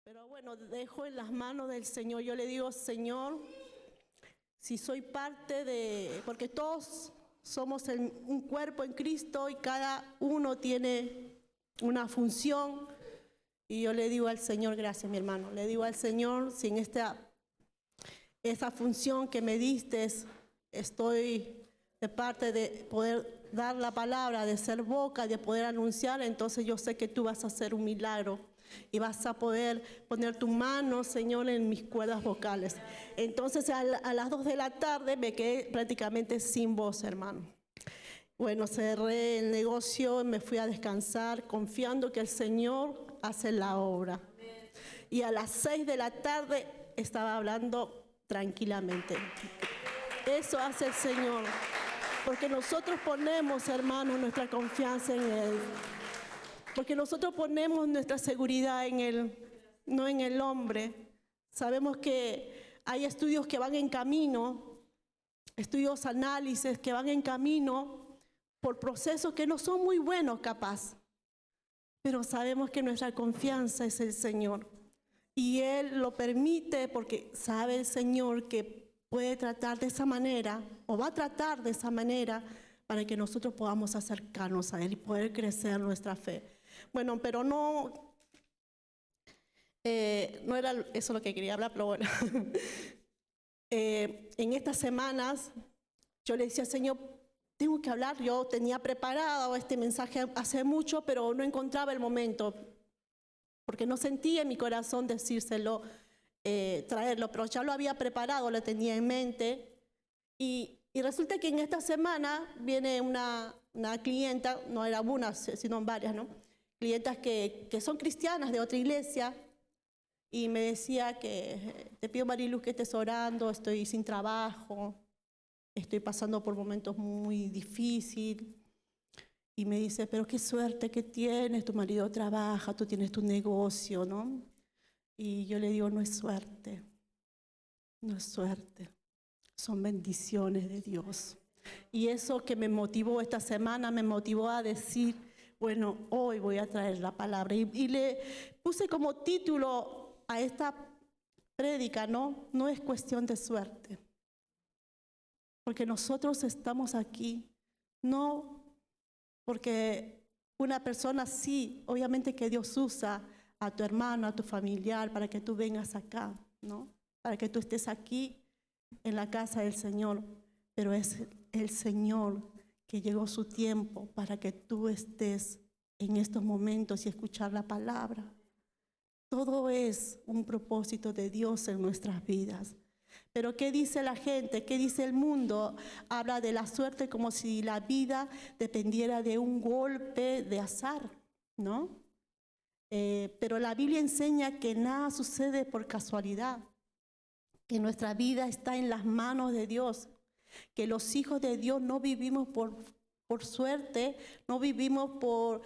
Pero bueno, dejo en las manos del Señor. Yo le digo, Señor, si soy parte de, porque todos somos un cuerpo en Cristo y cada uno tiene una función. Y yo le digo al Señor, gracias mi hermano, le digo al Señor, si en esa función que me diste, estoy de parte de poder dar la palabra, de ser boca, de poder anunciar, entonces yo sé que tú vas a hacer un milagro y vas a poder poner tu mano, Señor, en mis cuerdas vocales. Entonces a las 2 de la tarde me quedé prácticamente sin voz, hermano. Bueno, cerré el negocio, me fui a descansar, confiando que el Señor hace la obra. Y a las 6 de la tarde estaba hablando tranquilamente. Eso hace el Señor. Porque nosotros ponemos, hermanos, nuestra confianza en Él. Porque nosotros ponemos nuestra seguridad en Él, no en el hombre. Sabemos que hay estudios que van en camino, estudios, análisis que van en camino por procesos que no son muy buenos, capaz. Pero sabemos que nuestra confianza es el Señor. Y Él lo permite porque sabe el Señor que puede tratar de esa manera, o va a tratar de esa manera, para que nosotros podamos acercarnos a Él y poder crecer nuestra fe. Bueno, pero no era eso lo que quería hablar, pero bueno. En estas semanas yo le decía, Señor, tengo que hablar. Yo tenía preparado este mensaje hace mucho, pero no encontraba el momento, porque no sentía en mi corazón decírselo, traerlo, pero ya lo había preparado, lo tenía en mente. Y resulta que en esta semana viene una clienta, no era una, sino varias, ¿no? Clientas que son cristianas de otra iglesia, y me decía que te pido, Mariluz, que estés orando, estoy sin trabajo, estoy pasando por momentos muy difíciles. Y me dice, pero qué suerte que tienes, tu marido trabaja, tú tienes tu negocio, ¿no? Y yo le digo, no es suerte, no es suerte, son bendiciones de Dios. Y eso que me motivó esta semana, me motivó a decir, bueno, hoy voy a traer la palabra. Y le puse como título a esta prédica, ¿no? No es cuestión de suerte. Porque nosotros estamos aquí, no porque una persona sí, obviamente que Dios usa a tu hermano, a tu familiar, para que tú vengas acá, ¿no? Para que tú estés aquí en la casa del Señor. Pero es el Señor que llegó su tiempo para que tú estés en estos momentos y escuchar la palabra. Todo es un propósito de Dios en nuestras vidas. Pero ¿qué dice la gente? ¿Qué dice el mundo? Habla de la suerte como si la vida dependiera de un golpe de azar, ¿no? Pero la Biblia enseña que nada sucede por casualidad, que nuestra vida está en las manos de Dios, que los hijos de Dios no vivimos por suerte, no vivimos por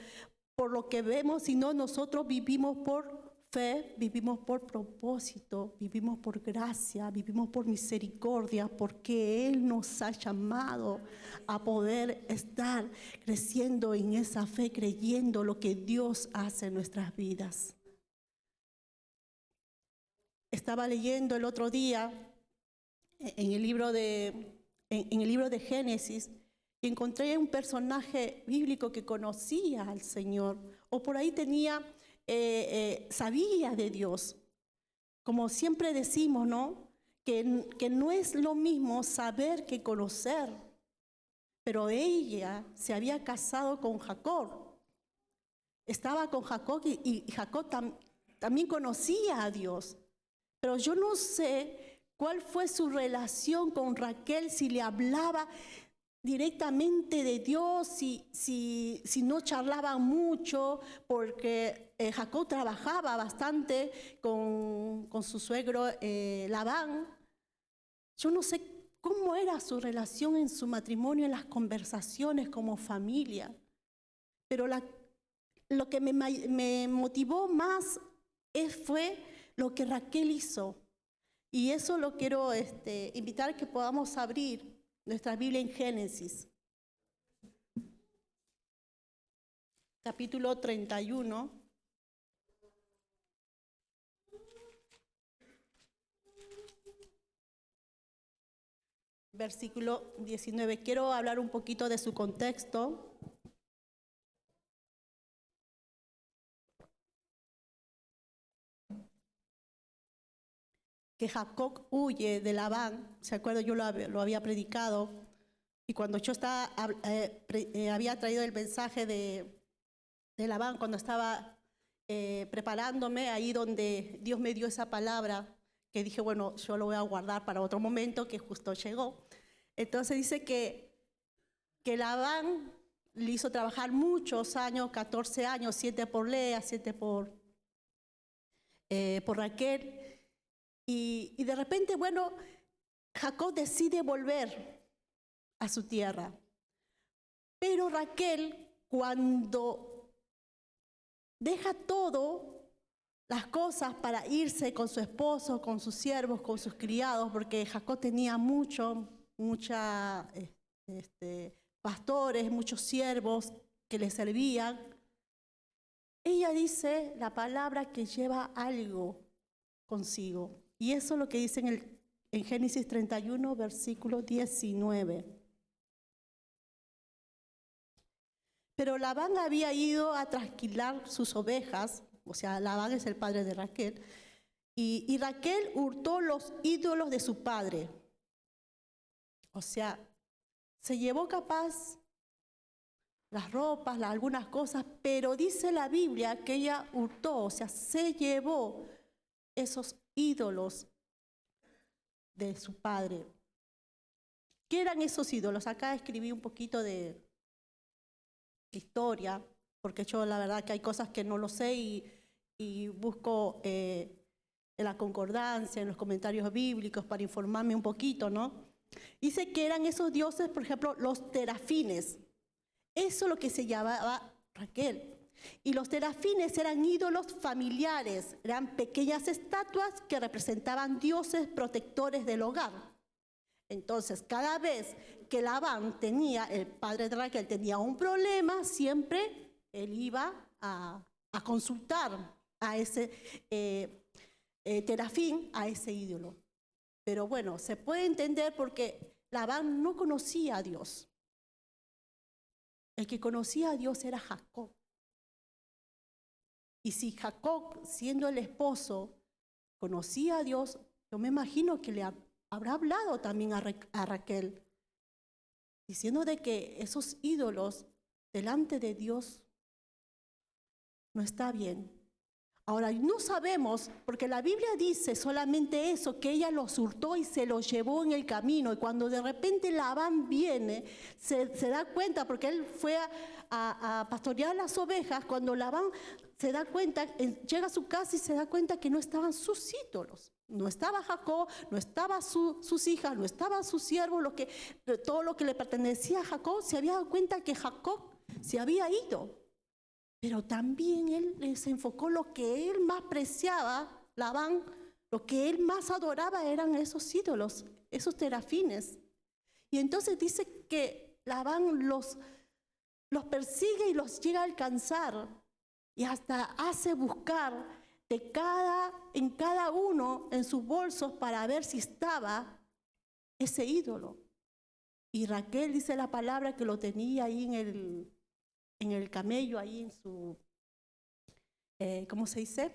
lo que vemos, sino nosotros vivimos por fe, vivimos por propósito, vivimos por gracia, vivimos por misericordia, porque Él nos ha llamado a poder estar creciendo en esa fe, creyendo lo que Dios hace en nuestras vidas. Estaba leyendo el otro día en el libro de Génesis, y encontré un personaje bíblico que conocía al Señor, o por ahí sabía de Dios. Como siempre decimos, ¿no? Que no es lo mismo saber que conocer. Pero ella se había casado con Jacob. Estaba con Jacob y Jacob también conocía a Dios. Pero yo no sé cuál fue su relación con Raquel, si le hablaba directamente de Dios, si no charlaban mucho, porque Jacob trabajaba bastante con su suegro Labán. Yo no sé cómo era su relación en su matrimonio, en las conversaciones como familia, pero lo que me motivó más fue lo que Raquel hizo. Y eso lo quiero invitar, que podamos abrir nuestra Biblia en Génesis, capítulo 31. versículo 19. Quiero hablar un poquito de su contexto. Que Jacob huye de Labán, ¿se acuerdan? Yo lo había predicado, y cuando yo había traído el mensaje de Labán, cuando estaba preparándome, ahí donde Dios me dio esa palabra, que dije, bueno, yo lo voy a guardar para otro momento, que justo llegó. Entonces dice que Labán le hizo trabajar muchos años, 14 años, 7 por Lea, 7 por Raquel. Y de repente, bueno, Jacob decide volver a su tierra. Pero Raquel, cuando deja todo, las cosas para irse con su esposo, con sus siervos, con sus criados, porque Jacob tenía muchos pastores, muchos siervos que le servían. Ella dice la palabra que lleva algo consigo. Y eso es lo que dice en Génesis 31, versículo 19. Pero Labán había ido a trasquilar sus ovejas, o sea, Labán es el padre de Raquel, y Raquel hurtó los ídolos de su padre. O sea, se llevó capaz las ropas, algunas cosas, pero dice la Biblia que ella hurtó, o sea, se llevó esos ídolos de su padre. ¿Qué eran esos ídolos? Acá escribí un poquito de historia, porque yo la verdad que hay cosas que no lo sé y busco en la concordancia, en los comentarios bíblicos para informarme un poquito, ¿no? Dice que eran esos dioses, por ejemplo, los terafines. Eso es lo que se llamaba Raquel. Y los terafines eran ídolos familiares, eran pequeñas estatuas que representaban dioses protectores del hogar. Entonces, cada vez que Labán el padre de Raquel tenía un problema, siempre él iba a consultar a ese terafín, a ese ídolo. Pero bueno, se puede entender porque Labán no conocía a Dios. El que conocía a Dios era Jacob. Y si Jacob, siendo el esposo, conocía a Dios, yo me imagino que le habrá hablado también a Raquel, diciendo de que esos ídolos delante de Dios no está bien. Ahora, no sabemos, porque la Biblia dice solamente eso, que ella los hurtó y se los llevó en el camino. Y cuando de repente Labán viene, se da cuenta, porque él fue a pastorear las ovejas, cuando Labán se da cuenta, llega a su casa y se da cuenta que no estaban sus ídolos. No estaba Jacob, no estaban sus hijas, no estaban sus siervos, todo lo que le pertenecía a Jacob. Se había dado cuenta que Jacob se había ido. Pero también él se enfocó lo que él más preciaba, Labán, lo que él más adoraba eran esos ídolos, esos terafines. Y entonces dice que Labán los persigue y los llega a alcanzar y hasta hace buscar en cada uno en sus bolsos para ver si estaba ese ídolo. Y Raquel dice la palabra que lo tenía ahí en el camello, ahí en su, ¿cómo se dice?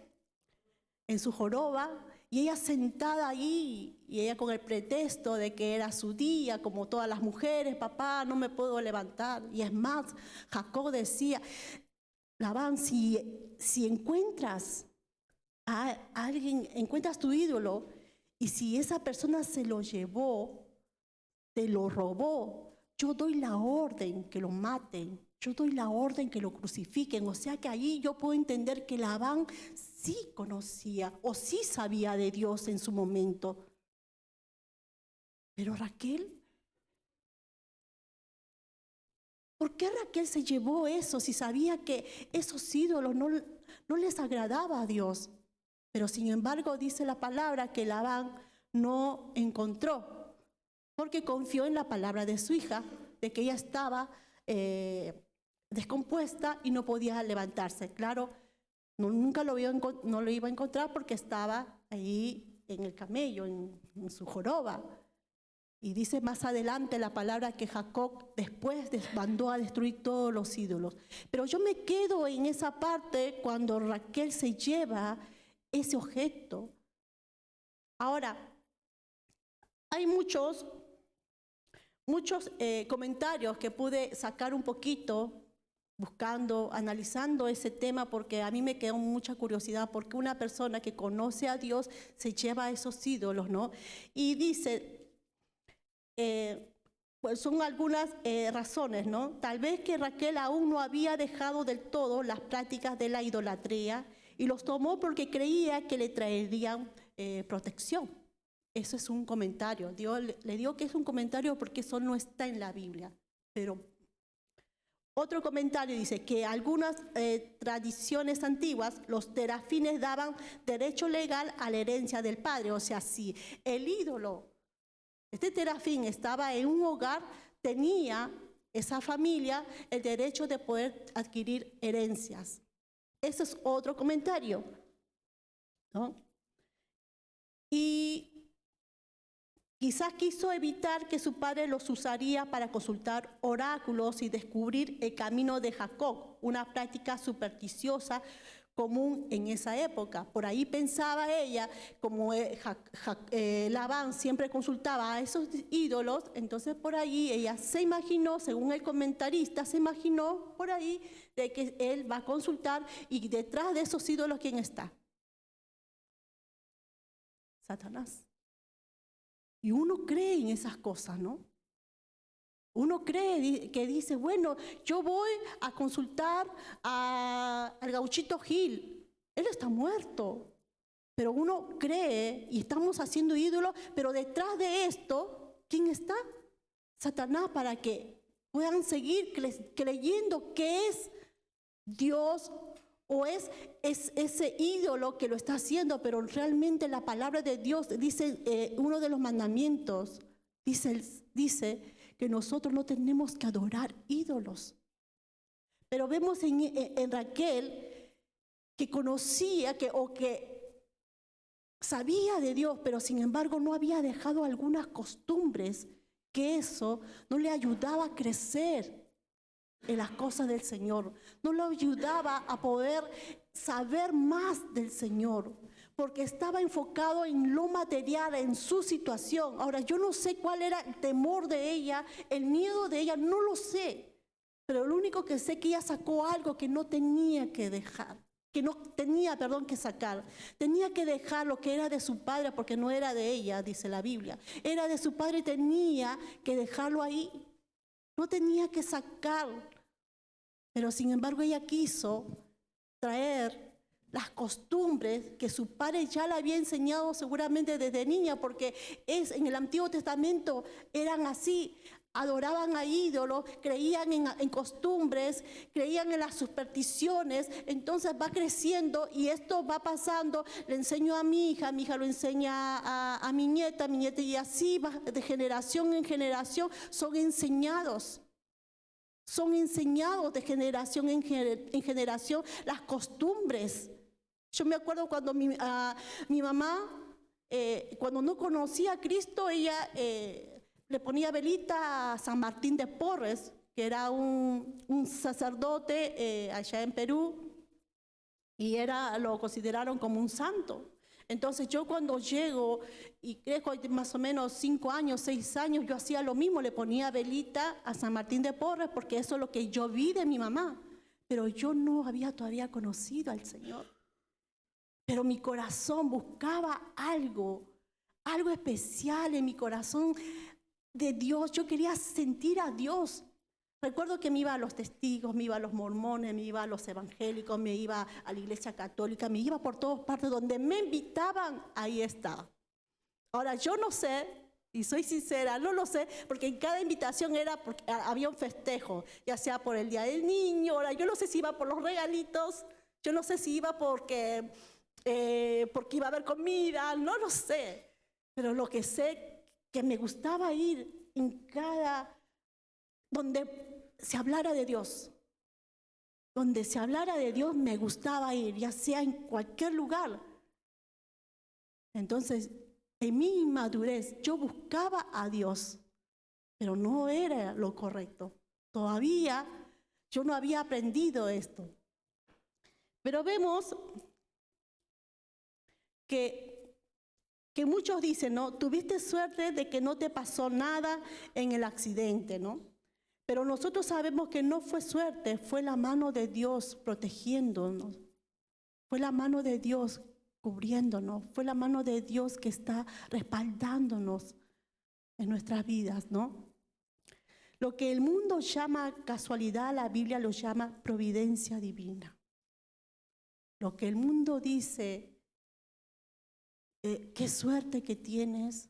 En su joroba, y ella sentada ahí, y ella con el pretexto de que era su día, como todas las mujeres, papá, no me puedo levantar. Y es más, Jacob decía, Labán, si encuentras a alguien, encuentras tu ídolo, y si esa persona se lo llevó, te lo robó, yo doy la orden que lo maten. Yo doy la orden que lo crucifiquen. O sea que allí yo puedo entender que Labán sí conocía o sí sabía de Dios en su momento. Pero Raquel, ¿por qué Raquel se llevó eso si sabía que esos ídolos no les agradaba a Dios? Pero sin embargo dice la palabra que Labán no encontró, porque confió en la palabra de su hija, de que ella estaba descompuesta y no podía levantarse. Claro, nunca no lo iba a encontrar porque estaba ahí en el camello, en su joroba. Y dice más adelante la palabra que Jacob después mandó a destruir todos los ídolos. Pero yo me quedo en esa parte cuando Raquel se lleva ese objeto. Ahora, hay muchos comentarios que pude sacar un poquito buscando, analizando ese tema, porque a mí me quedó mucha curiosidad, porque una persona que conoce a Dios se lleva a esos ídolos, ¿no? Y dice, pues son algunas razones, ¿no? Tal vez que Raquel aún no había dejado del todo las prácticas de la idolatría y los tomó porque creía que le traerían protección. Eso es un comentario. Dios le digo que es un comentario porque eso no está en la Biblia. Pero otro comentario dice que algunas tradiciones antiguas, los terafines daban derecho legal a la herencia del padre. O sea, si el ídolo, este terafín, estaba en un hogar, tenía esa familia el derecho de poder adquirir herencias. Ese es otro comentario, ¿no? Y quizás quiso evitar que su padre los usaría para consultar oráculos y descubrir el camino de Jacob, una práctica supersticiosa común en esa época. Por ahí pensaba ella, como Labán siempre consultaba a esos ídolos, entonces por ahí ella se imaginó, según el comentarista, se imaginó por ahí de que él va a consultar y detrás de esos ídolos, ¿quién está? Satanás. Y uno cree en esas cosas, ¿no? Uno cree que dice, bueno, yo voy a consultar al gauchito Gil. Él está muerto. Pero uno cree y estamos haciendo ídolos, pero detrás de esto, ¿quién está? Satanás, para que puedan seguir creyendo que es Dios o es ese ídolo que lo está haciendo, pero realmente la palabra de Dios dice, uno de los mandamientos, dice que nosotros no tenemos que adorar ídolos. Pero vemos en Raquel que conocía o que sabía de Dios, pero sin embargo no había dejado algunas costumbres que eso no le ayudaba a crecer en las cosas del Señor, no lo ayudaba a poder saber más del Señor, porque estaba enfocado en lo material, en su situación. Ahora, yo no sé cuál era el temor de ella, el miedo de ella, no lo sé, pero lo único que sé es que ella sacó algo que no tenía que dejar, que sacar. Tenía que dejar lo que era de su padre, porque no era de ella, dice la Biblia, era de su padre y tenía que dejarlo ahí. No tenía que sacar, pero sin embargo ella quiso traer las costumbres que su padre ya le había enseñado seguramente desde niña, porque en el Antiguo Testamento eran así, adoraban a ídolos, creían en costumbres, creían en las supersticiones. Entonces va creciendo y esto va pasando, le enseño a mi hija lo enseña a mi nieta, y así va de generación en generación, son enseñados de generación en generación las costumbres. Yo me acuerdo cuando mi mamá, cuando no conocía a Cristo, ella le ponía velita a San Martín de Porres, que era un sacerdote allá en Perú, y lo consideraron como un santo. Entonces yo cuando llego y crezco más o menos 5 años, 6 años, yo hacía lo mismo, le ponía velita a San Martín de Porres, porque eso es lo que yo vi de mi mamá. Pero yo no había todavía conocido al Señor. Pero mi corazón buscaba algo especial en mi corazón de Dios. Yo quería sentir a Dios. Recuerdo que me iba a los testigos, me iba a los mormones, me iba a los evangélicos, me iba a la iglesia católica, me iba por todas partes donde me invitaban, ahí estaba. Ahora yo no sé, y soy sincera, no lo sé, porque en cada invitación era porque había un festejo, ya sea por el Día del Niño. Ahora yo no sé si iba por los regalitos, yo no sé si iba porque iba a haber comida, no lo sé. Pero lo que sé que me gustaba ir en donde se hablara de Dios. Donde se hablara de Dios me gustaba ir, ya sea en cualquier lugar. Entonces en mi inmadurez, yo buscaba a Dios, pero no era lo correcto. Todavía yo no había aprendido esto. Pero vemos que muchos dicen, ¿no? Tuviste suerte de que no te pasó nada en el accidente, ¿no? Pero nosotros sabemos que no fue suerte, fue la mano de Dios protegiéndonos. Fue la mano de Dios cubriéndonos. Fue la mano de Dios que está respaldándonos en nuestras vidas, ¿no? Lo que el mundo llama casualidad, la Biblia lo llama providencia divina. Lo que el mundo dice, qué suerte que tienes,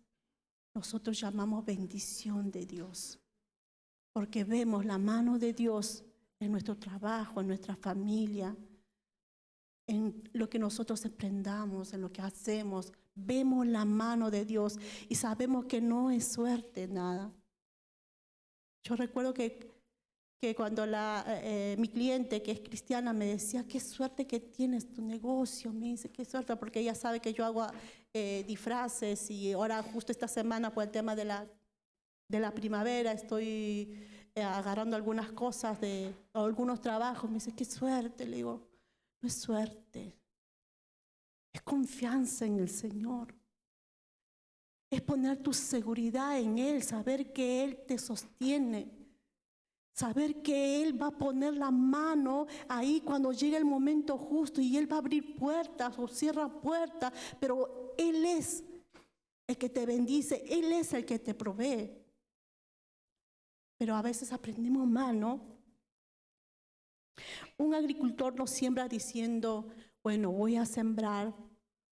nosotros llamamos bendición de Dios. Porque vemos la mano de Dios en nuestro trabajo, en nuestra familia, en lo que nosotros emprendamos, en lo que hacemos. Vemos la mano de Dios y sabemos que no es suerte nada. Yo recuerdo que cuando mi cliente, que es cristiana, me decía, qué suerte que tienes tu negocio. Me dice, qué suerte, porque ella sabe que yo hago disfraces y ahora justo esta semana por el tema de la primavera estoy agarrando algunas cosas, algunos trabajos. Me dice, qué suerte. Le digo, no es suerte, es confianza en el Señor. Es poner tu seguridad en Él, saber que Él te sostiene, saber que Él va a poner la mano ahí cuando llegue el momento justo y Él va a abrir puertas o cierra puertas, pero Él es el que te bendice, Él es el que te provee. Pero a veces aprendemos mal, ¿no? Un agricultor no siembra diciendo, bueno, voy a sembrar,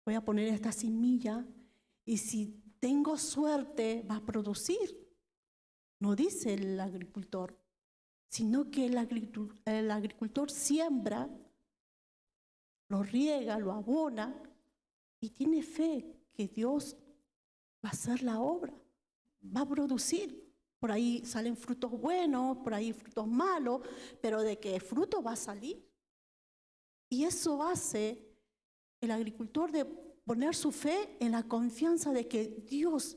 voy a poner esta semilla y si tengo suerte va a producir. No dice el agricultor, sino que el agricultor siembra, lo riega, lo abona y tiene fe que Dios va a hacer la obra, va a producir. Por ahí salen frutos buenos, por ahí frutos malos, pero de que fruto va a salir. Y eso hace el agricultor de poner su fe en la confianza de que Dios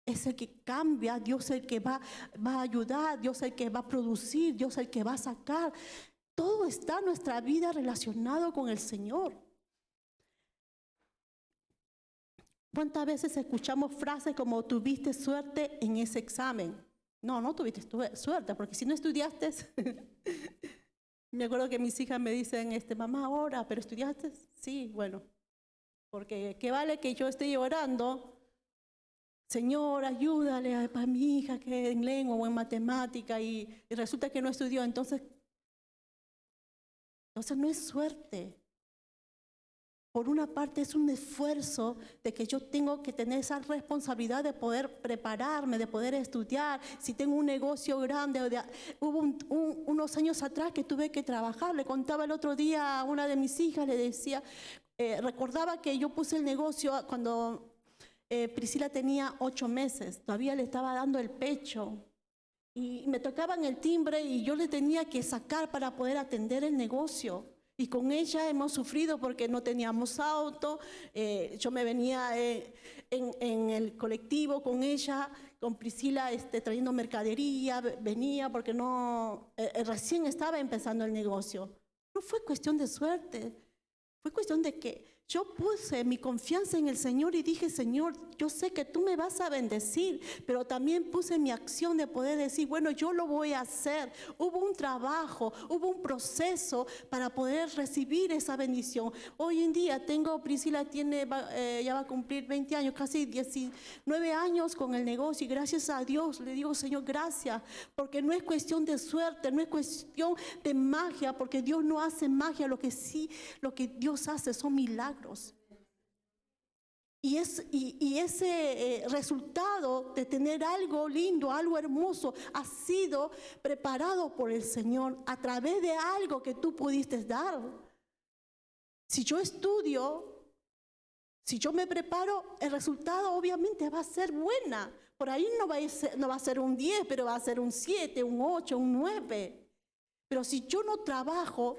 es el que cambia, Dios es el que va a ayudar, Dios es el que va a producir, Dios es el que va a sacar. Todo está en nuestra vida relacionado con el Señor. ¿Cuántas veces escuchamos frases como tuviste suerte en ese examen? No tuviste suerte, porque si no estudiaste, me acuerdo que mis hijas me dicen, mamá, ahora, ¿pero estudiaste? Sí, bueno, porque qué vale que yo esté orando, Señor, ayúdale a mi hija que en lengua o en matemática y resulta que no estudió, entonces no es suerte. Por una parte es un esfuerzo de que yo tengo que tener esa responsabilidad de poder prepararme, de poder estudiar. Si tengo un negocio grande, hubo unos años atrás que tuve que trabajar. Le contaba el otro día a una de mis hijas, le decía, recordaba que yo puse el negocio cuando Priscila tenía 8 meses, todavía le estaba dando el pecho. Y me tocaban el timbre y yo le tenía que sacar para poder atender el negocio. Y con ella hemos sufrido porque no teníamos auto, yo me venía en el colectivo con ella, con Priscila trayendo mercadería, venía porque recién estaba empezando el negocio. No fue cuestión de suerte, fue cuestión de que yo puse mi confianza en el Señor y dije, Señor, yo sé que tú me vas a bendecir, pero también puse mi acción de poder decir, bueno, yo lo voy a hacer. Hubo un trabajo, hubo un proceso para poder recibir esa bendición. Hoy en día Priscila ya va a cumplir 20 años, casi 19 años con el negocio y gracias a Dios le digo, Señor, gracias, porque no es cuestión de suerte, no es cuestión de magia, porque Dios no hace magia, lo que Dios hace son milagros. Y ese resultado de tener algo lindo, algo hermoso, ha sido preparado por el Señor a través de algo que tú pudiste dar. Si yo estudio, si yo me preparo, el resultado obviamente va a ser buena. Por ahí no va a ser un 10, pero va a ser un 7, un 8, un 9. Pero si yo no trabajo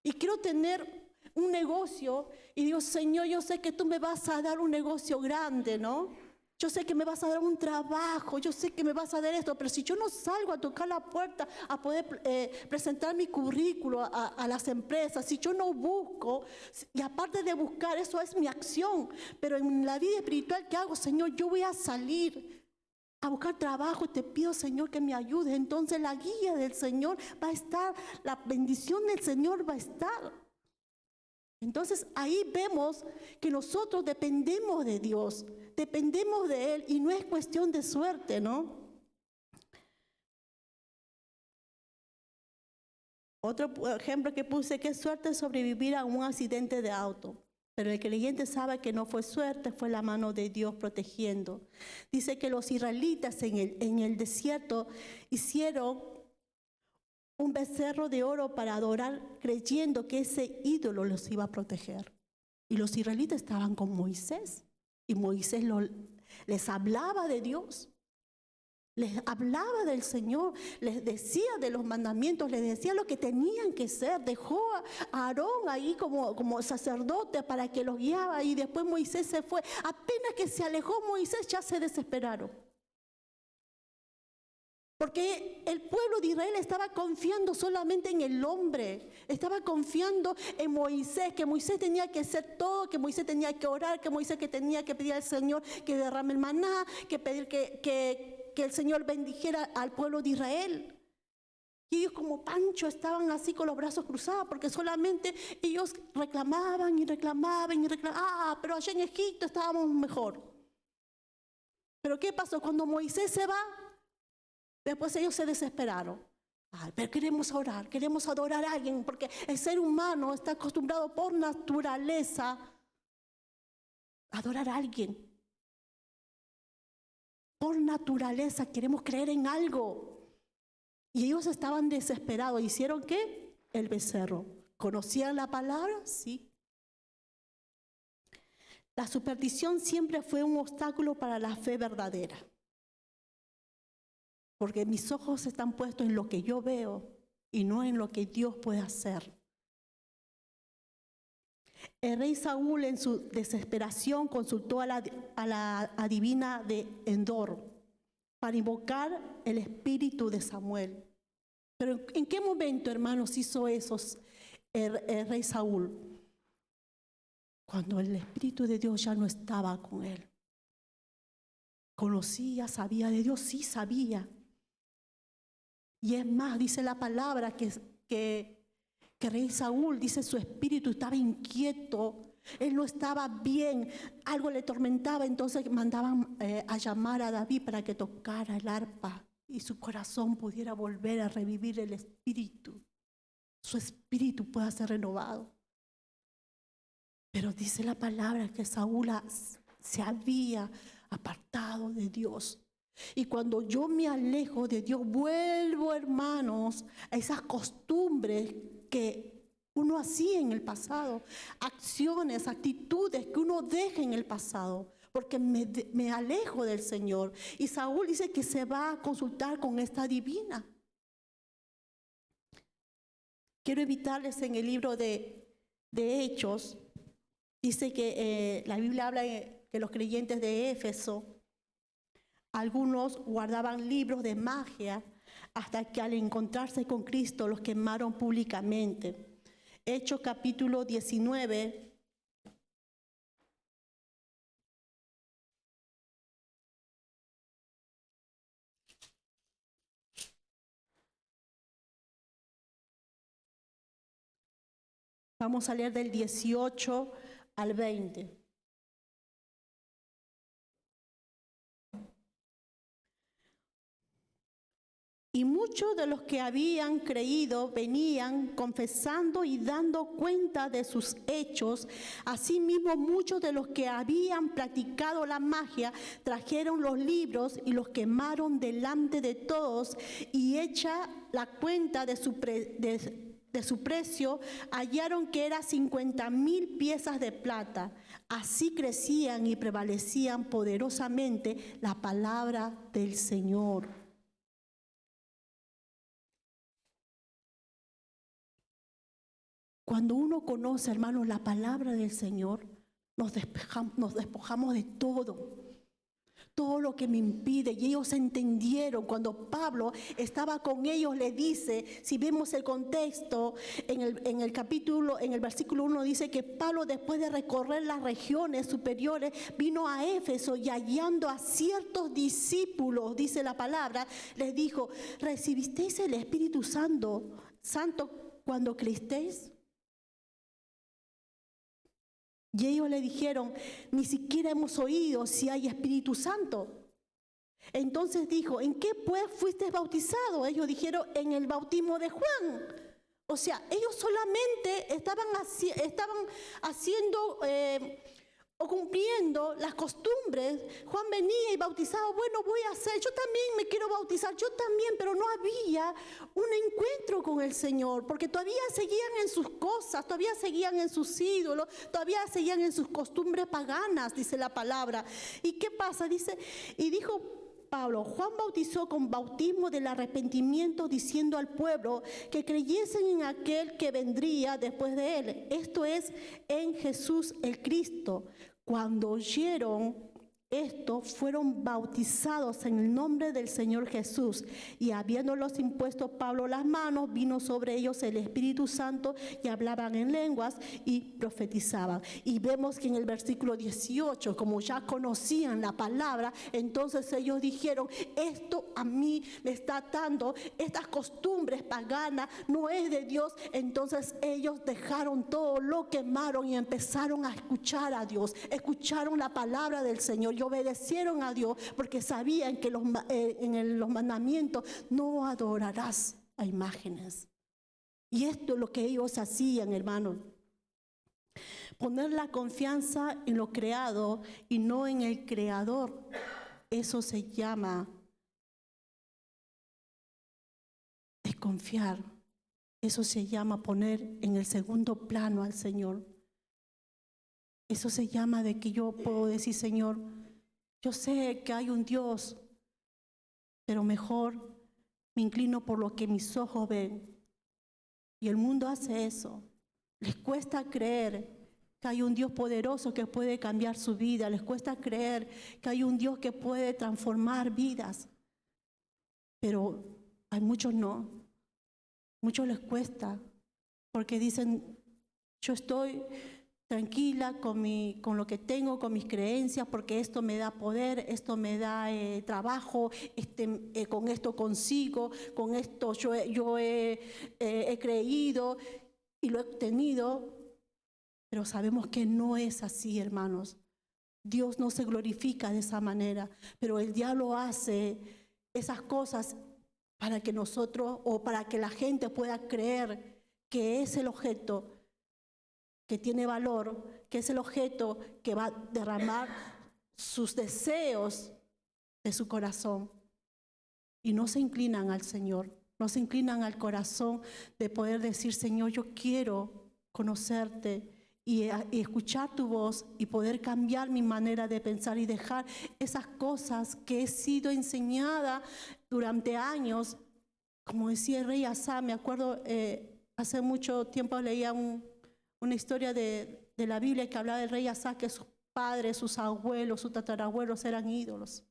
y quiero tener un negocio y digo, Señor, yo sé que tú me vas a dar un negocio grande, ¿no? Yo sé que me vas a dar un trabajo, yo sé que me vas a dar esto, pero si yo no salgo a tocar la puerta, a poder presentar mi currículo a las empresas, si yo no busco, y aparte de buscar, eso es mi acción, pero en la vida espiritual que hago, Señor, yo voy a salir a buscar trabajo y te pido, Señor, que me ayude. Entonces la guía del Señor va a estar, la bendición del Señor va a estar. Entonces ahí vemos que nosotros dependemos de Dios, dependemos de Él y no es cuestión de suerte, ¿no? Otro ejemplo que puse, qué suerte sobrevivir a un accidente de auto. Pero el creyente sabe que no fue suerte, fue la mano de Dios protegiendo. Dice que los israelitas en el desierto hicieron un becerro de oro para adorar, creyendo que ese ídolo los iba a proteger. Y los israelitas estaban con Moisés. Y Moisés les hablaba de Dios. Les hablaba del Señor. Les decía de los mandamientos. Les decía lo que tenían que ser. Dejó a Aarón ahí como sacerdote para que los guiaba. Y después Moisés se fue. Apenas que se alejó Moisés, ya se desesperaron. Porque el pueblo de Israel estaba confiando solamente en el hombre, estaba confiando en Moisés, que Moisés tenía que hacer todo, que Moisés tenía que orar, que Moisés que tenía que pedir al Señor que derrame el maná, que pedir que el Señor bendijera al pueblo de Israel. Y ellos como Pancho estaban así con los brazos cruzados, porque solamente ellos reclamaban y reclamaban y reclamaban. Pero allá en Egipto estábamos mejor. Pero ¿qué pasó? Cuando Moisés se va, después ellos se desesperaron. Ay, pero queremos orar, queremos adorar a alguien, porque el ser humano está acostumbrado por naturaleza a adorar a alguien. Por naturaleza queremos creer en algo. Y ellos estaban desesperados. ¿Hicieron qué? El becerro. ¿Conocían la palabra? Sí. La superstición siempre fue un obstáculo para la fe verdadera. Porque mis ojos están puestos en lo que yo veo y no en lo que Dios puede hacer. El rey Saúl en su desesperación consultó a la adivina de Endor para invocar el espíritu de Samuel. Pero ¿en qué momento, hermanos, hizo eso el rey Saúl? Cuando el espíritu de Dios ya no estaba con él. ¿Conocía, sabía de Dios? Sí, sabía. Y es más, dice la palabra que rey Saúl, dice su espíritu estaba inquieto, él no estaba bien, algo le atormentaba, entonces mandaban a llamar a David para que tocara el arpa y su corazón pudiera volver a revivir el espíritu, su espíritu pueda ser renovado. Pero dice la palabra que Saúl se había apartado de Dios. Y cuando yo me alejo de Dios, vuelvo, hermanos, a esas costumbres que uno hacía en el pasado, acciones, actitudes que uno deja en el pasado, porque me alejo del Señor. Y Saúl dice que se va a consultar con esta divina. Quiero evitarles en el libro de Hechos, dice que la Biblia habla que los creyentes de Éfeso, algunos guardaban libros de magia hasta que al encontrarse con Cristo los quemaron públicamente. Hechos capítulo 19. Vamos a leer del 18 al 20. Y muchos de los que habían creído venían confesando y dando cuenta de sus hechos. Asimismo, muchos de los que habían practicado la magia trajeron los libros y los quemaron delante de todos, y hecha la cuenta de su precio, hallaron que era 50,000 piezas de plata. Así crecían y prevalecían poderosamente la palabra del Señor. Cuando uno conoce, hermanos, la palabra del Señor, nos despojamos de todo lo que me impide. Y ellos entendieron. Cuando Pablo estaba con ellos, le dice, si vemos el contexto, en el versículo 1 dice que Pablo, después de recorrer las regiones superiores, vino a Éfeso y hallando a ciertos discípulos, dice la palabra, les dijo: ¿recibisteis el Espíritu Santo cuando creísteis? Y ellos le dijeron: ni siquiera hemos oído si hay Espíritu Santo. Entonces dijo: ¿en qué pues fuiste bautizado? Ellos dijeron: en el bautismo de Juan. O sea, ellos solamente estaban haciendo o cumpliendo las costumbres. Juan venía y bautizaba. Bueno, voy a hacer, yo también me quiero bautizar, yo también, pero no había un encuentro con el Señor, porque todavía seguían en sus cosas, todavía seguían en sus ídolos, todavía seguían en sus costumbres paganas, dice la palabra. ¿Y qué pasa? Dice, y dijo Pablo: Juan bautizó con bautismo del arrepentimiento, diciendo al pueblo que creyesen en aquel que vendría después de él, esto es, en Jesús el Cristo. Cuando oyeron esto, fueron bautizados en el nombre del Señor Jesús. Y habiéndolos impuesto Pablo las manos, vino sobre ellos el Espíritu Santo y hablaban en lenguas y profetizaban. Y vemos que en el versículo 18, como ya conocían la palabra, entonces ellos dijeron: esto a mí me está atando, estas costumbres paganas no es de Dios. Entonces ellos dejaron todo, lo quemaron y empezaron a escuchar a Dios, escucharon la palabra del Señor y obedecieron a Dios, porque sabían que en los mandamientos no adorarás a imágenes. Y esto es lo que ellos hacían, hermanos. Poner la confianza en lo creado y no en el Creador. Eso se llama desconfiar. Eso se llama poner en el segundo plano al Señor. Eso se llama de que yo puedo decir: Señor, yo sé que hay un Dios, pero mejor me inclino por lo que mis ojos ven. Y el mundo hace eso. Les cuesta creer que hay un Dios poderoso que puede cambiar su vida. Les cuesta creer que hay un Dios que puede transformar vidas. Pero hay muchos no. Muchos les cuesta porque dicen: yo estoy tranquila con lo que tengo, con mis creencias, porque esto me da poder, esto me da trabajo, con esto consigo, con esto yo he creído y lo he obtenido. Pero sabemos que no es así, hermanos. Dios no se glorifica de esa manera, pero el diablo hace esas cosas para que nosotros, o para que la gente pueda creer que es el objeto que tiene valor, que es el objeto que va a derramar sus deseos de su corazón. Y no se inclinan al Señor, no se inclinan al corazón de poder decir: Señor, yo quiero conocerte y escuchar tu voz y poder cambiar mi manera de pensar y dejar esas cosas que he sido enseñada durante años. Como decía el rey Asa, me acuerdo, hace mucho tiempo leía una historia de la Biblia que hablaba del rey Asa, que sus padres, sus abuelos, sus tatarabuelos eran ídolos.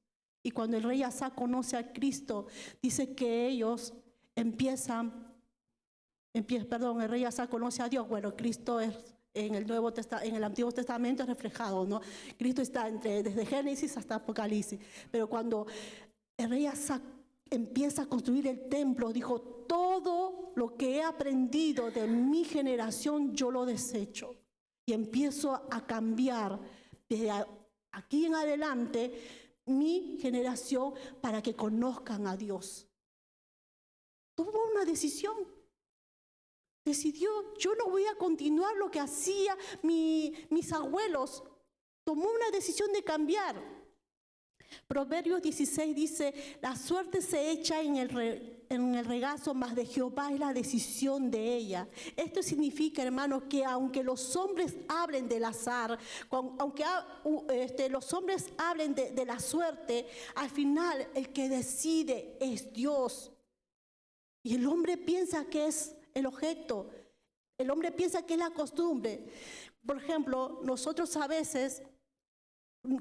Y cuando el rey Asa conoce a Cristo, dice que ellos el rey Asa conoce a Dios. Bueno, Cristo es en el Antiguo Testamento es reflejado, ¿no? Cristo está desde Génesis hasta Apocalipsis. Pero cuando el rey Asa empieza a construir el templo, dijo: todo lo que he aprendido de mi generación yo lo desecho y empiezo a cambiar desde aquí en adelante mi generación para que conozcan a Dios. Tomó una decisión. Decidió: yo no voy a continuar lo que hacía mis abuelos. Tomó una decisión de cambiar. Proverbios 16 dice: la suerte se echa en el regazo, mas de Jehová es la decisión de ella. Esto significa, hermanos, que aunque los hombres hablen del azar, aunque los hombres hablen de la suerte, al final el que decide es Dios. Y el hombre piensa que es el objeto. El hombre piensa que es la costumbre. Por ejemplo, nosotros a veces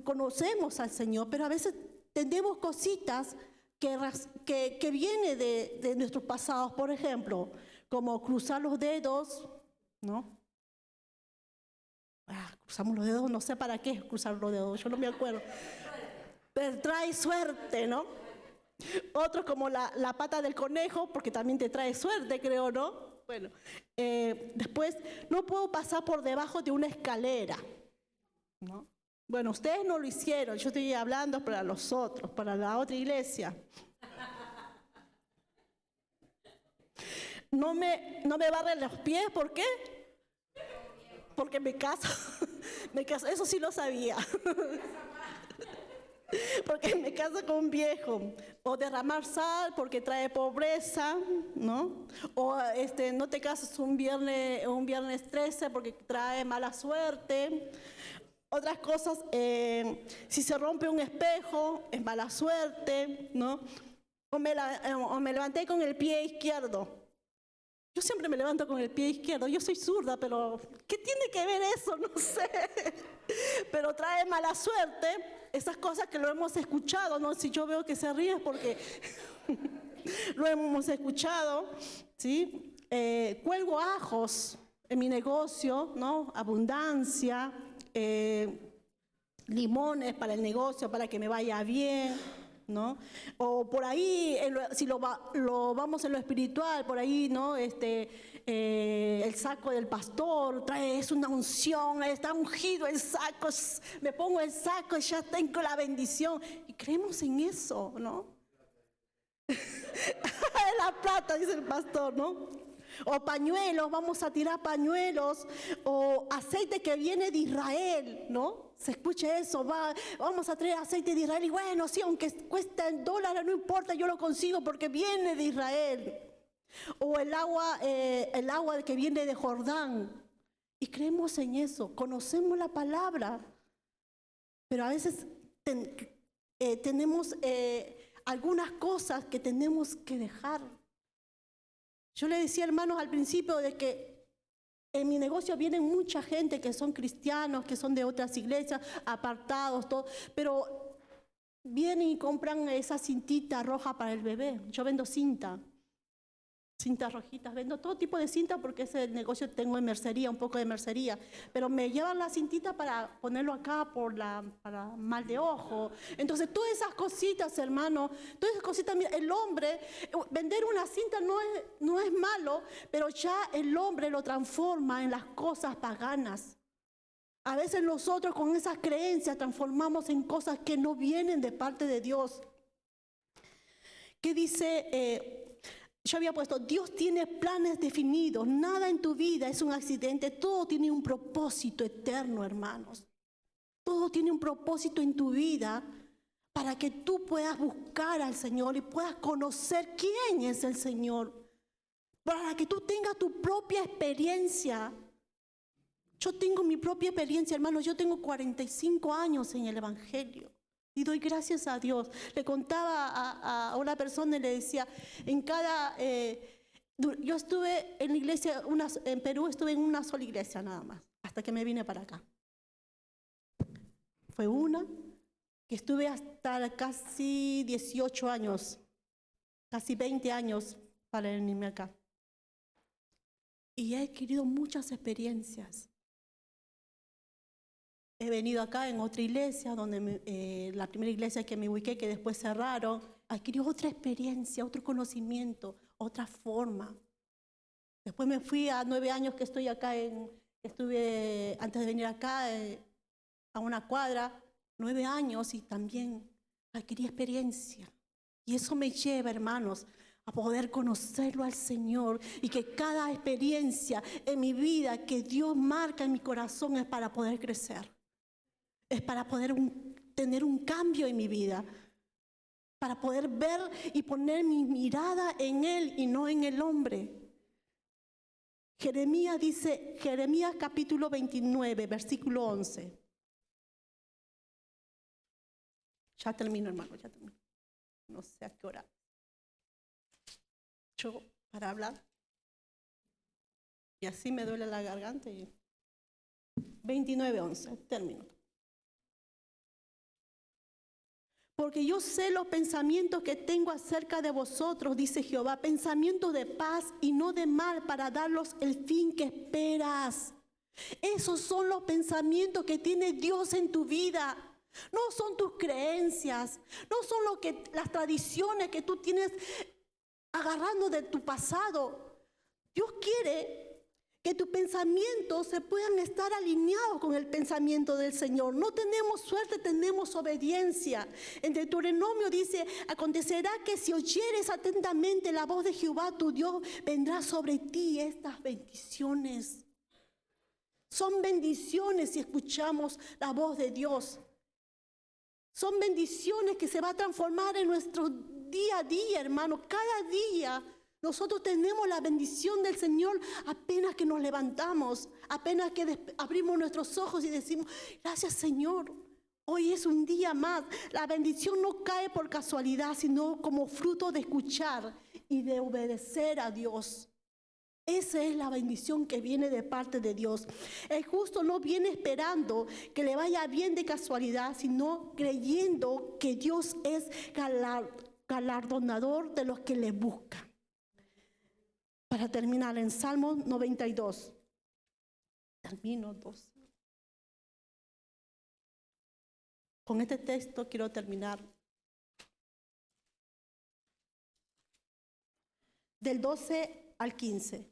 conocemos al Señor, pero a veces tenemos cositas que vienen de nuestros pasados. Por ejemplo, como cruzar los dedos, ¿no? Cruzamos los dedos, no sé para qué cruzar los dedos, yo no me acuerdo. Pero trae suerte, ¿no? Otro como la pata del conejo, porque también te trae suerte, creo, ¿no? Bueno, después, no puedo pasar por debajo de una escalera, ¿no? Bueno, ustedes no lo hicieron, yo estoy hablando para los otros, para la otra iglesia. No me barren los pies, ¿por qué? Porque me caso, eso sí lo sabía. Porque me caso con un viejo. O derramar sal porque trae pobreza, ¿no? O no te casas un viernes 13 porque trae mala suerte. Otras cosas, si se rompe un espejo, es mala suerte, ¿no? O me levanté con el pie izquierdo. Yo siempre me levanto con el pie izquierdo. Yo soy zurda, pero ¿qué tiene que ver eso? No sé. Pero trae mala suerte. Esas cosas que lo hemos escuchado, ¿no? Si yo veo que se ríe es porque lo hemos escuchado, ¿sí? Cuelgo ajos en mi negocio, ¿no? Abundancia, limones para el negocio, para que me vaya bien, ¿no? O por ahí, si lo vamos en lo espiritual, por ahí, ¿no? El saco del pastor, es una unción, está ungido el saco, me pongo el saco y ya tengo la bendición. Y creemos en eso, ¿no? La plata, dice el pastor, ¿no? O pañuelos, vamos a tirar pañuelos, o aceite que viene de Israel, ¿no? Se escucha eso, vamos a traer aceite de Israel, y bueno, sí, aunque cuesta el dólar, no importa, yo lo consigo porque viene de Israel. O el agua que viene de Jordán. Y creemos en eso, conocemos la palabra, pero a veces tenemos algunas cosas que tenemos que dejar. Yo le decía, hermanos, al principio de que en mi negocio vienen mucha gente que son cristianos, que son de otras iglesias, apartados, todo, pero vienen y compran esa cintita roja para el bebé. Yo vendo cintas rojitas, vendo todo tipo de cinta porque ese negocio tengo en mercería, un poco de mercería, pero me llevan la cintita para ponerlo acá para mal de ojo. Entonces todas esas cositas, hermano, todas esas cositas, el hombre, vender una cinta no es malo, pero ya el hombre lo transforma en las cosas paganas. A veces nosotros con esas creencias transformamos en cosas que no vienen de parte de Dios. ¿Qué dice? Yo había puesto, Dios tiene planes definidos, nada en tu vida es un accidente, todo tiene un propósito eterno, hermanos. Todo tiene un propósito en tu vida para que tú puedas buscar al Señor y puedas conocer quién es el Señor, para que tú tengas tu propia experiencia. Yo tengo mi propia experiencia, hermanos, yo tengo 45 años en el Evangelio. Y doy gracias a Dios. Le contaba a una persona y le decía, yo estuve en la iglesia, en Perú estuve en una sola iglesia nada más, hasta que me vine para acá. Fue una que estuve hasta casi 18 años, casi 20 años para venirme acá. Y he adquirido muchas experiencias. He venido acá en otra iglesia, donde la primera iglesia que me ubiqué, que después cerraron, adquirí otra experiencia, otro conocimiento, otra forma. Después me fui a 9 años que estoy acá, estuve antes de venir acá a una cuadra, 9 años y también adquirí experiencia. Y eso me lleva, hermanos, a poder conocerlo al Señor y que cada experiencia en mi vida que Dios marca en mi corazón es para poder crecer. Es para poder tener un cambio en mi vida, para poder ver y poner mi mirada en Él y no en el hombre. Jeremías dice, Jeremías capítulo 29, versículo 11. Ya termino, hermano, ya termino. No sé a qué hora. Yo, para hablar. Y así me duele la garganta. 29:11, termino. Porque yo sé los pensamientos que tengo acerca de vosotros, dice Jehová, pensamientos de paz y no de mal, para darlos el fin que esperas. Esos son los pensamientos que tiene Dios en tu vida. No son tus creencias, no son las tradiciones que tú tienes agarrando de tu pasado. Dios quiere que tus pensamientos se puedan estar alineados con el pensamiento del Señor. No tenemos suerte, tenemos obediencia. En Deuteronomio dice, acontecerá que si oyeres atentamente la voz de Jehová tu Dios, vendrá sobre ti estas bendiciones. Son bendiciones si escuchamos la voz de Dios. Son bendiciones que se va a transformar en nuestro día a día, hermano. Cada día nosotros tenemos la bendición del Señor apenas que nos levantamos, apenas que abrimos nuestros ojos y decimos, gracias Señor, hoy es un día más. La bendición no cae por casualidad, sino como fruto de escuchar y de obedecer a Dios. Esa es la bendición que viene de parte de Dios. El justo no viene esperando que le vaya bien de casualidad, sino creyendo que Dios es galardonador de los que le buscan. Para terminar, en Salmo 92. Termino 2. Con este texto quiero terminar. Del 12 al 15.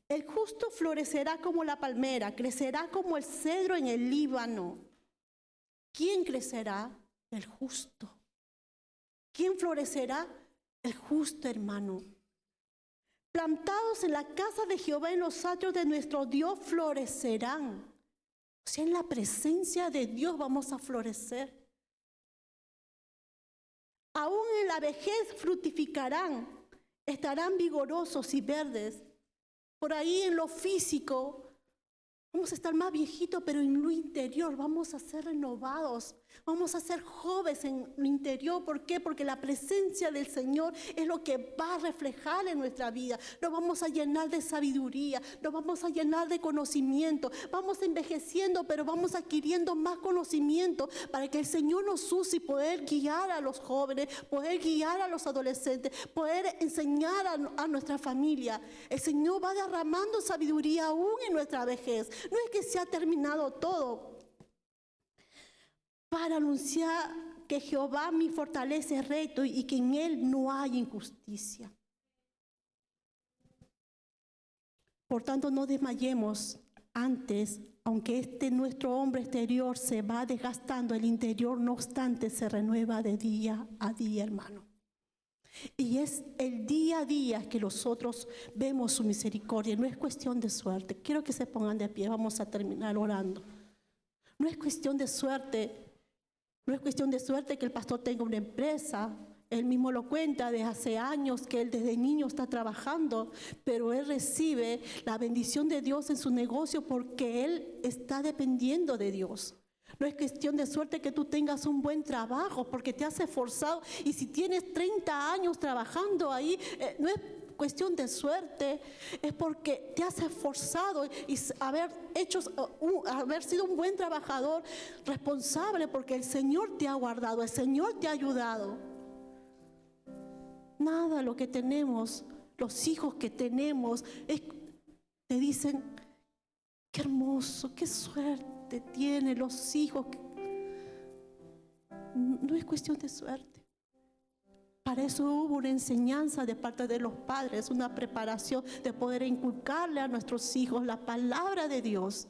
El justo florecerá como la palmera, crecerá como el cedro en el Líbano. ¿Quién crecerá? El justo. ¿Quién florecerá? El justo, hermano. Plantados en la casa de Jehová, en los atrios de nuestro Dios, florecerán. O sea, en la presencia de Dios vamos a florecer. Aún en la vejez fructificarán, estarán vigorosos y verdes. Por ahí en lo físico vamos a estar más viejitos, pero en lo interior vamos a ser renovados. Vamos a ser jóvenes en lo interior. ¿Por qué? Porque la presencia del Señor es lo que va a reflejar en nuestra vida. Nos vamos a llenar de sabiduría, nos vamos a llenar de conocimiento. Vamos envejeciendo, pero vamos adquiriendo más conocimiento para que el Señor nos use y poder guiar a los jóvenes, poder guiar a los adolescentes, poder enseñar a nuestra familia. El Señor va derramando sabiduría aún en nuestra vejez. No es que se ha terminado todo. Para anunciar que Jehová mi fortaleza es recto y que en él no hay injusticia. Por tanto, no desmayemos antes, aunque nuestro hombre exterior se va desgastando, el interior no obstante se renueva de día a día, hermano. Y es el día a día que nosotros vemos su misericordia. No es cuestión de suerte. Quiero que se pongan de pie, vamos a terminar orando. No es cuestión de suerte. No es cuestión de suerte que el pastor tenga una empresa. Él mismo lo cuenta de hace años que él desde niño está trabajando, pero él recibe la bendición de Dios en su negocio porque él está dependiendo de Dios. No es cuestión de suerte que tú tengas un buen trabajo porque te has esforzado, y si tienes 30 años trabajando ahí, no es cuestión de suerte, es porque te has esforzado y haber sido un buen trabajador responsable, porque el Señor te ha guardado, el Señor te ha ayudado. Nada lo que tenemos, los hijos que tenemos, te dicen, qué hermoso, qué suerte tienen los hijos. No es cuestión de suerte. Para eso hubo una enseñanza de parte de los padres, una preparación de poder inculcarle a nuestros hijos la palabra de Dios.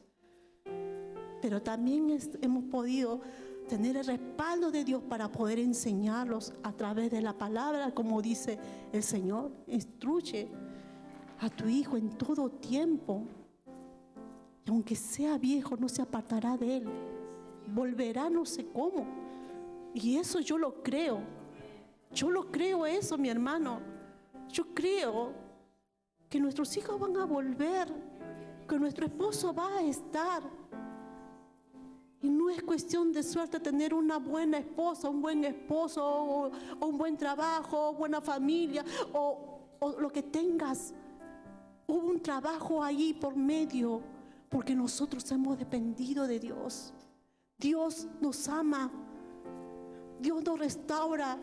Pero también hemos podido tener el respaldo de Dios para poder enseñarlos a través de la palabra, como dice el Señor. Instruye a tu hijo en todo tiempo. Y aunque sea viejo, no se apartará de él. Volverá no sé cómo. Y eso yo lo creo. Yo lo creo eso, mi hermano. Yo creo que nuestros hijos van a volver, que nuestro esposo va a estar. Y no es cuestión de suerte tener una buena esposa, un buen esposo, o un buen trabajo, o buena familia, o lo que tengas. Hubo un trabajo allí por medio, porque nosotros hemos dependido de Dios. Dios nos ama, Dios nos restaura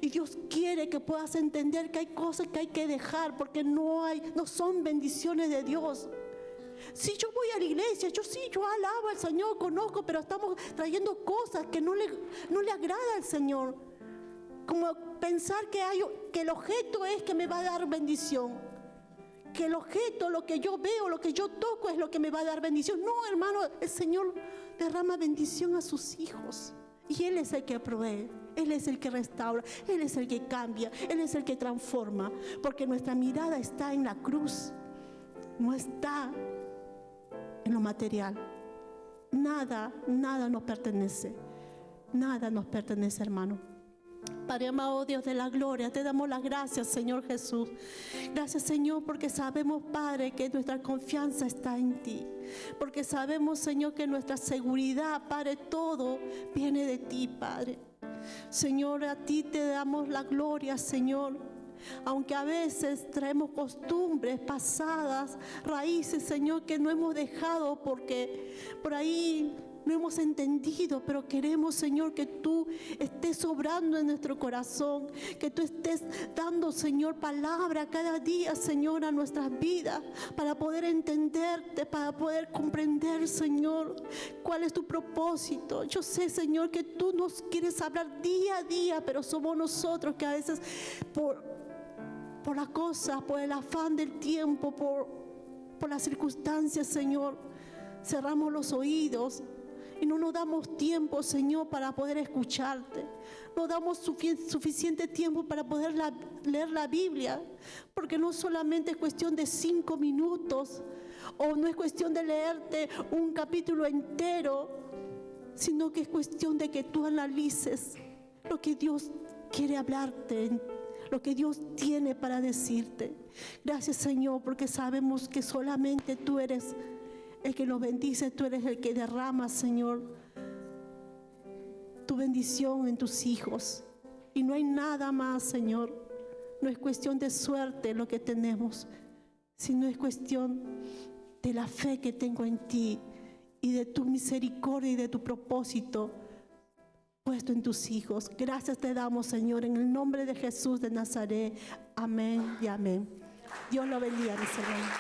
y Dios quiere que puedas entender que hay cosas que hay que dejar porque no son bendiciones de Dios. Si yo voy a la iglesia, yo alabo al Señor, conozco, pero estamos trayendo cosas que no le agrada al Señor. Como pensar que el objeto es que me va a dar bendición. Que el objeto, lo que yo veo, lo que yo toco es lo que me va a dar bendición. No, hermano, el Señor derrama bendición a sus hijos. Y Él es el que provee, Él es el que restaura, Él es el que cambia, Él es el que transforma. Porque nuestra mirada está en la cruz, no está en lo material. Nada nos pertenece. Nada nos pertenece, hermano. Padre amado, Dios de la gloria, te damos las gracias, Señor Jesús. Gracias, Señor, porque sabemos, Padre, que nuestra confianza está en ti. Porque sabemos, Señor, que nuestra seguridad, Padre, todo viene de ti, Padre. Señor, a ti te damos la gloria, Señor. Aunque a veces traemos costumbres pasadas, raíces, Señor, que no hemos dejado porque por ahí no hemos entendido, pero queremos, Señor, que tú estés obrando en nuestro corazón, que tú estés dando, Señor, palabra cada día, Señor, a nuestras vidas, para poder entenderte, para poder comprender, Señor, cuál es tu propósito. Yo sé, Señor, que tú nos quieres hablar día a día, pero somos nosotros que a veces por las cosas, por el afán del tiempo, por las circunstancias, Señor, cerramos los oídos y no nos damos tiempo, Señor, para poder escucharte. No damos suficiente tiempo para poder leer la Biblia, porque no solamente es cuestión de 5 minutos, o no es cuestión de leerte un capítulo entero, sino que es cuestión de que tú analices lo que Dios quiere hablarte, lo que Dios tiene para decirte. Gracias, Señor, porque sabemos que solamente tú eres el que nos bendice, tú eres el que derrama, Señor, tu bendición en tus hijos. Y no hay nada más, Señor. No es cuestión de suerte lo que tenemos, sino es cuestión de la fe que tengo en ti y de tu misericordia y de tu propósito puesto en tus hijos. Gracias te damos, Señor, en el nombre de Jesús de Nazaret. Amén y amén. Dios lo bendiga, mis hermanos.